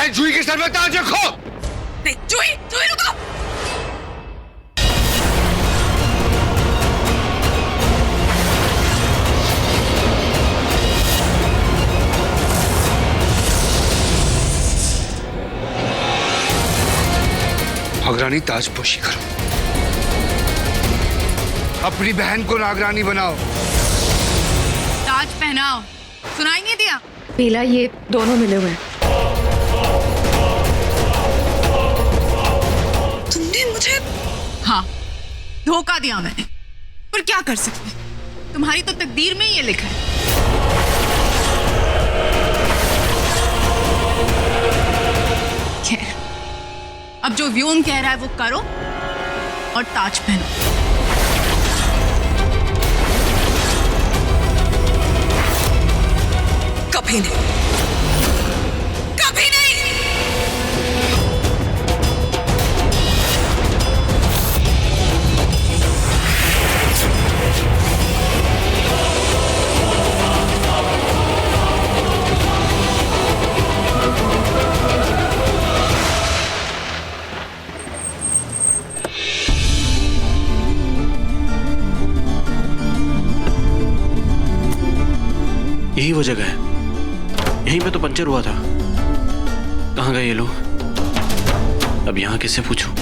बहन जूही के सर में ताज रखो। नहीं जूही, जूही रुको। नागरानी ताजपोशी करो, अपनी बहन को नागरानी बनाओ। ताज पहनाओ। सुनाई नहीं दिया? बेला, ये दोनों मिले हुए हैं। तुमने मुझे, हाँ, धोखा दिया मैंने, पर क्या कर सकते, तुम्हारी तो तकदीर में ही ये लिखा है। खैर, अब जो व्योम कह रहा है वो करो और ताज पहनो। कभी नहीं, कभी नहीं। यही वो जगह है, यहीं पे तो पंचर हुआ था। कहाँ गए ये लोग? अब यहाँ किससे पूछूं?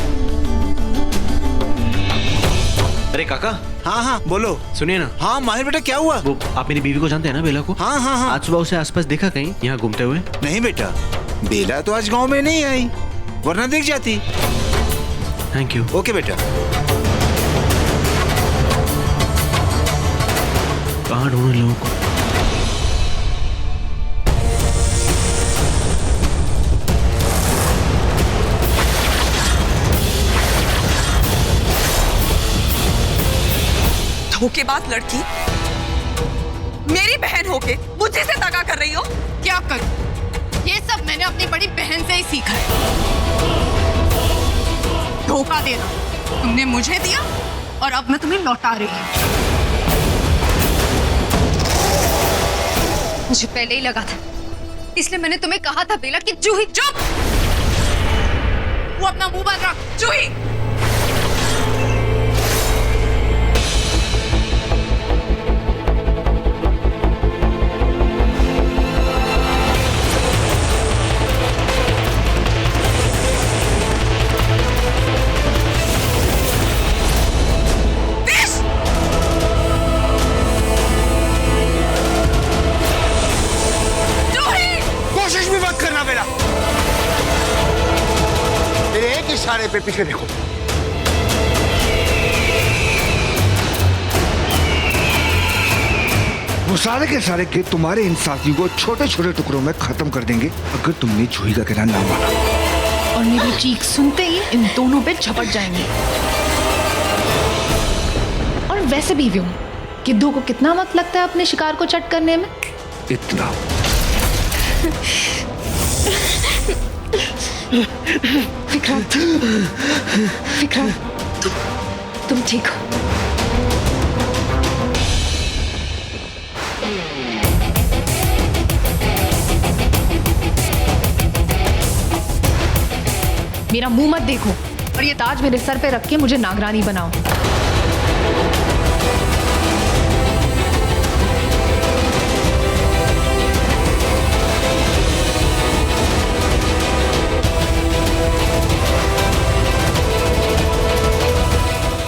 अरे काका। हाँ हाँ बोलो। सुनिए ना। हाँ माहिर बेटा, क्या हुआ? वो आप मेरी बीवी को जानते हैं ना, बेला को? हाँ हाँ हाँ। आज सुबह उसे आसपास देखा कहीं यहाँ घूमते हुए? नहीं बेटा, बेला तो आज गांव में नहीं आई, वरना दिख जाती। Thank you. ओके बेटा। कहाँ ढूंढे लोगों को? धोखेबाज लड़की, मेरी बहन होके मुझे से दगा कर रही हो। क्या करूं? ये सब मैंने अपनी बड़ी बहन से ही सीखा है। धोखा देना तुमने मुझे दिया और अब मैं तुम्हें लौटा रही हूं। मुझे पहले ही लगा था, इसलिए मैंने तुम्हें कहा था बेला कि जूही। चुप! वो अपना मुंह बंद रख। जूही, कोशिश भी मत करना बेला। मेरे एक इशारे पे पीछे देखो। वो सारे के सारे के तुम्हारे इन साथियों को छोटे छोटे टुकड़ों में खत्म कर देंगे अगर तुमने जूही का कहना ना माना। और मेरी चीख सुनते ही इन दोनों पे झपट जाएंगे। और वैसे भी व्योम, गिद्धों को कितना वक्त लगता है अपने शिकार को चट करने में? इतना। विक्रांत, विक्रांत, तुम ठीक हो? मेरा मुंह मत देखो और ये ताज मेरे सर पे रख के मुझे नागरानी बनाओ।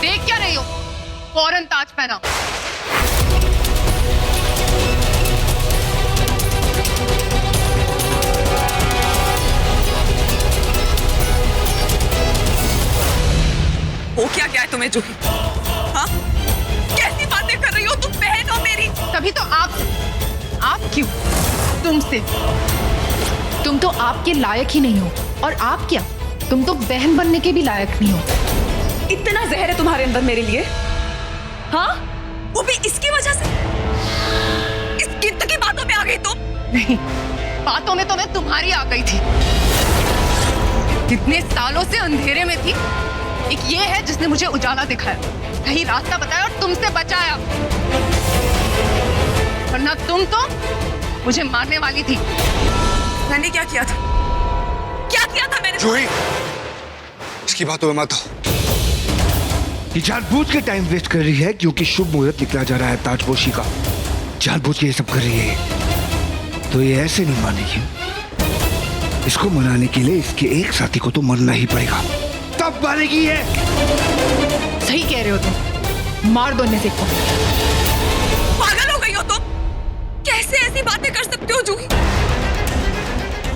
देख क्या रही हो? फौरन ताज पहनाओ। वो क्या है तुम्हें जूही? हाँ? कैसी बातें कर रही हो तुम? बहन हो मेरी। तभी तो आप क्यों? तुमसे। तुम तो आपके लायक ही नहीं हो, और आप क्या, तुम तो बहन बनने के भी लायक नहीं हो। इतना जहर है तुम्हारे अंदर मेरे लिए? हाँ? वो भी इसकी वजह से? इस गिद्ध की बातों में आ गई तुम? नहीं, बातों में तो मैं तुम्हारी आ गई थी। कितने सालों से अंधेरे में थी, एक ये है जिसने मुझे उजाला दिखाया, सही रास्ता बताया और तुमसे बचाया। वरना तुम तो मुझे मारने वाली थी। मैंने क्या किया था? मैंने जूही, इसकी बातों में मत हो। ये जानबूझ के टाइम वेस्ट कर रही है क्योंकि शुभ मुहूर्त निकला जा रहा है ताजपोशी का। जानबूझ के ये सब कर रही है, तो ये ऐसे नहीं मानेगी। इसको मनाने के लिए इसके एक साथी को तो मरना ही पड़ेगा, तब मानेगी ये। सही कह रहे हो तुम, मार दो इन्हें से को। पागल हो गई हो तुम? कैसे ऐसी बातें कर सकते हो जूही?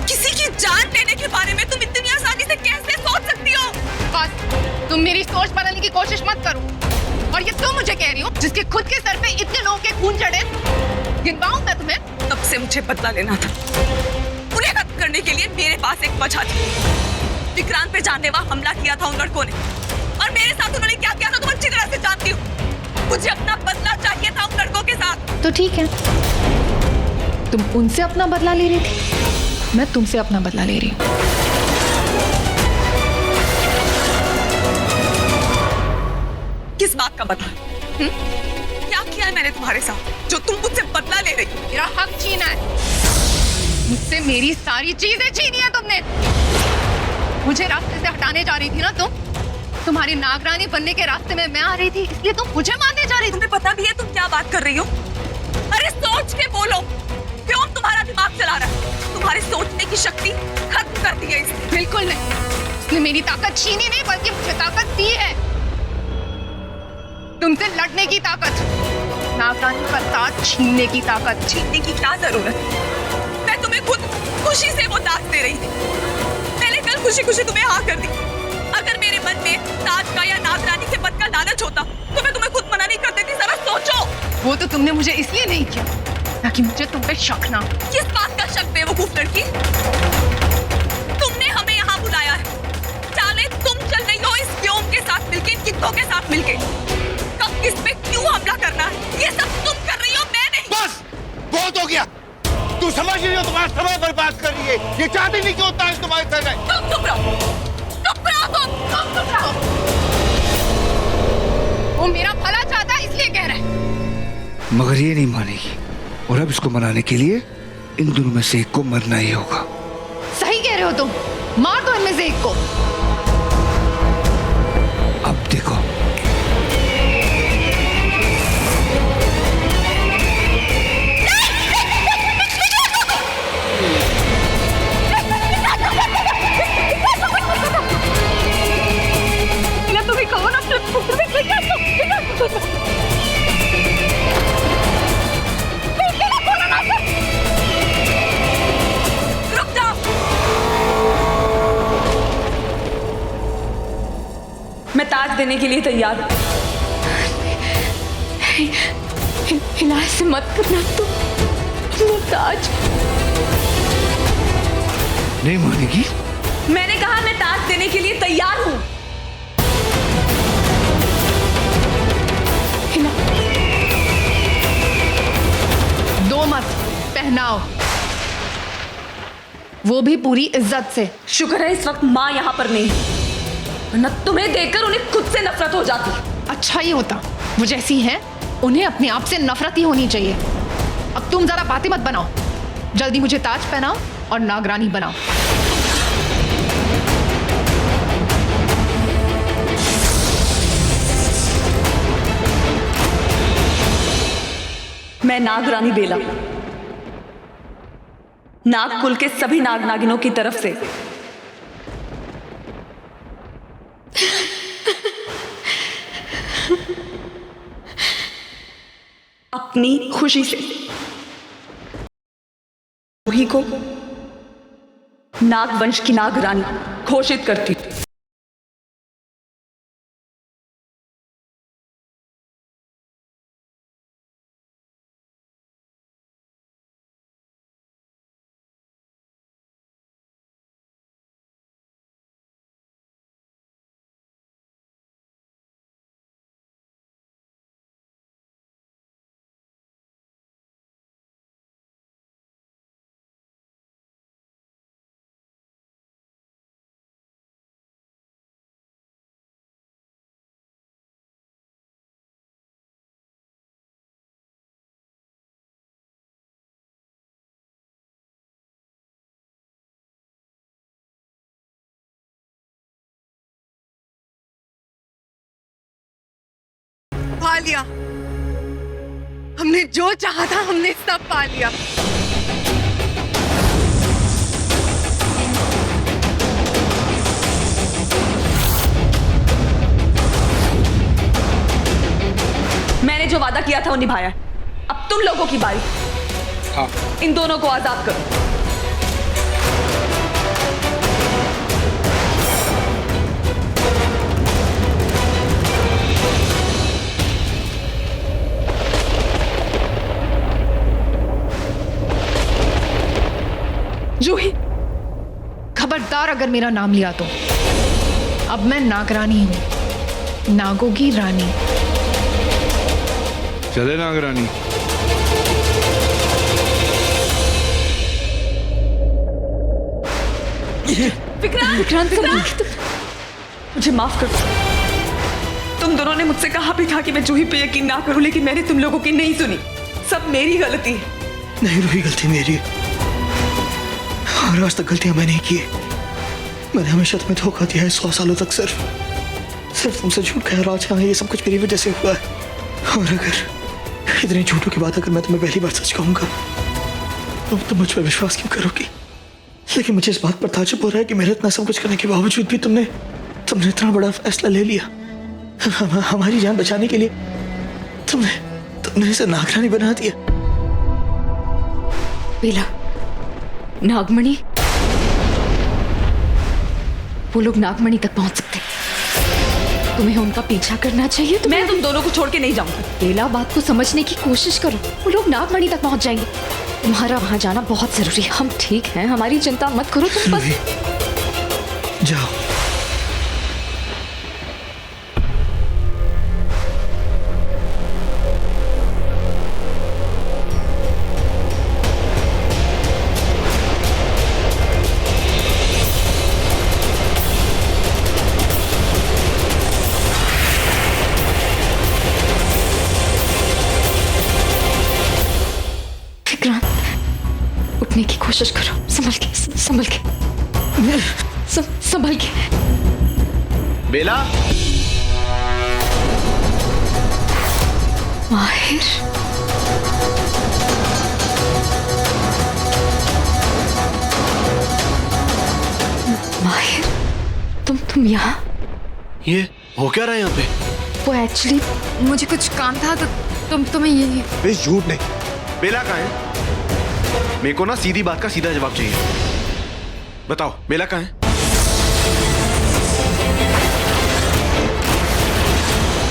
किसी की जान लेने के बारे में तुम इतनी आसानी से कैसे सोच सकती हो? बस तुम मेरी सोच बदलने की कोशिश मत करो। और ये तुम मुझे कह रही हो जिसके खुद के सर पे इतने लोगों के खून चढ़े। गिनवाऊं मैं तुम्हें? तब से मुझे बदला लेना था। उन्हें खत्म करने के लिए मेरे पास एक वजह थी। विक्रांत पे जानलेवा हमला किया था उन लड़कों ने, और मेरे साथ उन्होंने क्या किया था तुम अच्छी तरह से जानती हो। मुझे अपना बदला चाहिए था उन लड़कों के साथ। तो ठीक है, तुम उनसे अपना बदला ले रही थी, मैं तुमसे अपना बदला ले रही हूँ। किस बात का बदला? क्या किया है मैंने तुम्हारे साथ जो तुम मुझसे बदला ले रही हो? मेरा हक छीना है, मुझसे मेरी सारी चीजें छीनी है तुमने। मुझे रास्ते से हटाने जा रही थी ना तुम? तुम्हारी नागरानी बनने के रास्ते में मैं आ रही थी, इसलिए तुम मुझे मारने जा रही थी। तुम्हें पता भी है तुम क्या बात कर रही हो? अरे सोच के बोलो, क्यों तुम्हारा दिमाग चला रहा है? तुम्हारी सोचने की शक्ति खत्म कर दी है इसने। बिल्कुल नहीं, इसने मेरी ताकत छीनी नहीं बल्कि मुझे ताकत दी है, तुमसे लड़ने की ताकत, नागरानी का साथ छीनने की ताकत। छीनने की क्या जरूरत? मैं तुम्हें खुद खुशी से वो ताज दे रही थी। मैंने कल खुशी खुशी तुम्हें हाँ कर दी। अगर मेरे मन में ताज का या नागरानी से पद का लालच होता तो मैं तुम्हें खुद मना नहीं कर देती। जरा सोचो। वो तो तुमने मुझे इसलिए नहीं किया ताकि मुझे तुम पे शक ना हो। किस बात का शक बेवकूफ लड़की? तुमने हमें यहाँ बुलाया है, चाले तुम चल रही हो इस व्योम के साथ मिलके, इन कित्तों के साथ मिलके। कब किस पे क्यों हमला करना है ये सब तुम कर रही हो, मैं नहीं। बस बहुत हो गया, तू समझ रही हो तुम्हारा समय बर्बाद कर रही है। ये चाहती नहीं कि वो ताज तुम्हारे सर है। तुम चुप रहो, चुप रहो, तुम चुप रहो। वो मेरा भला चाहता है इसलिए कह रहा है। मगर ये नहीं मानेगी, और अब इसको मनाने के लिए इन दोनों में से एक को मरना ही होगा। सही कह रहे हो तुम, मार दो इनमें से एक को। अब देखो, तुम्हें कहो ना रुक जाओ। मैं ताज देने के लिए तैयार हूं। हिलाए से मत करना तुम ताज। नहीं मानेगी। मैंने कहा मैं ताज देने के लिए तैयार हूं। हिला दो मत, पहनाओ, वो भी पूरी इज्जत से। शुक्र है इस वक्त माँ यहाँ पर नहीं है, वरना तुम्हें देखकर उन्हें खुद से नफरत हो जाती। अच्छा ही होता, वो जैसी हैं उन्हें अपने आप से नफरत ही होनी चाहिए। अब तुम जरा बातें मत बनाओ, जल्दी मुझे ताज पहनाओ और नागरानी बनाओ। मैं नागरानी बेला, नागकुल के सभी नाग नागिनों की तरफ से अपनी खुशी से जूही को नागवंश की नागरानी घोषित करती हूं। पा लिया। हमने जो चाहा था हमने सब पा लिया। मैंने जो वादा किया था वो निभाया। अब तुम लोगों की बारी। हाँ। इन दोनों को आजाद करो। जूही, खबरदार अगर मेरा नाम लिया तो। अब मैं नागरानी हूं, नागों की रानी। चले नागरानी। विक्रांत, मुझे माफ कर दो। तुम दोनों ने मुझसे कहा भी था कि मैं जूही पे यकीन ना करूं, लेकिन मैंने तुम लोगों की नहीं सुनी। सब मेरी गलती है। नहीं रूही, गलती मेरी है और आज तक गलतियां मैंने ही की है। मैंने हमेशा तुम्हें धोखा दिया है 100 सालों तक। सिर्फ तुमसे झूठ कह रहा था। ये सब कुछ मेरी वजह से हुआ है। और अगर इतने झूठों की बात अगर मैं तुम्हें पहली बार सच कहूंगा तो तुम मुझ पर विश्वास क्यों करोगी? लेकिन मुझे इस बात पर ताज्जुब हो रहा है कि मेरे इतना सब कुछ करने के बावजूद भी तुमने इतना बड़ा फैसला ले लिया। हमारी जान बचाने के लिए तुमने इसे नागरानी बना दिया। बेला, नागमणि, वो लोग नागमणि तक पहुंच सकते। तुम्हें उनका पीछा करना चाहिए। मैं तुम दोनों को छोड़ के नहीं जाऊंगी। बेला, बात को समझने की कोशिश करो। वो लोग नागमणि तक पहुंच जाएंगे। तुम्हारा वहां जाना बहुत जरूरी है। हम ठीक हैं, हमारी चिंता मत करो तुम बस। जाओ। उठने की कोशिश करो। संभल के, संभल के, संभल के। बेला, माहिर, माहिर, तुम यहाँ? ये हो क्या रहा है यहाँ पे? वो एक्चुअली मुझे कुछ काम था तो तुम्हें ये। बेश झूठ नहीं। बेला कहाँ है? मेरे को ना सीधी बात का सीधा जवाब चाहिए। बताओ, बेला कहाँ है?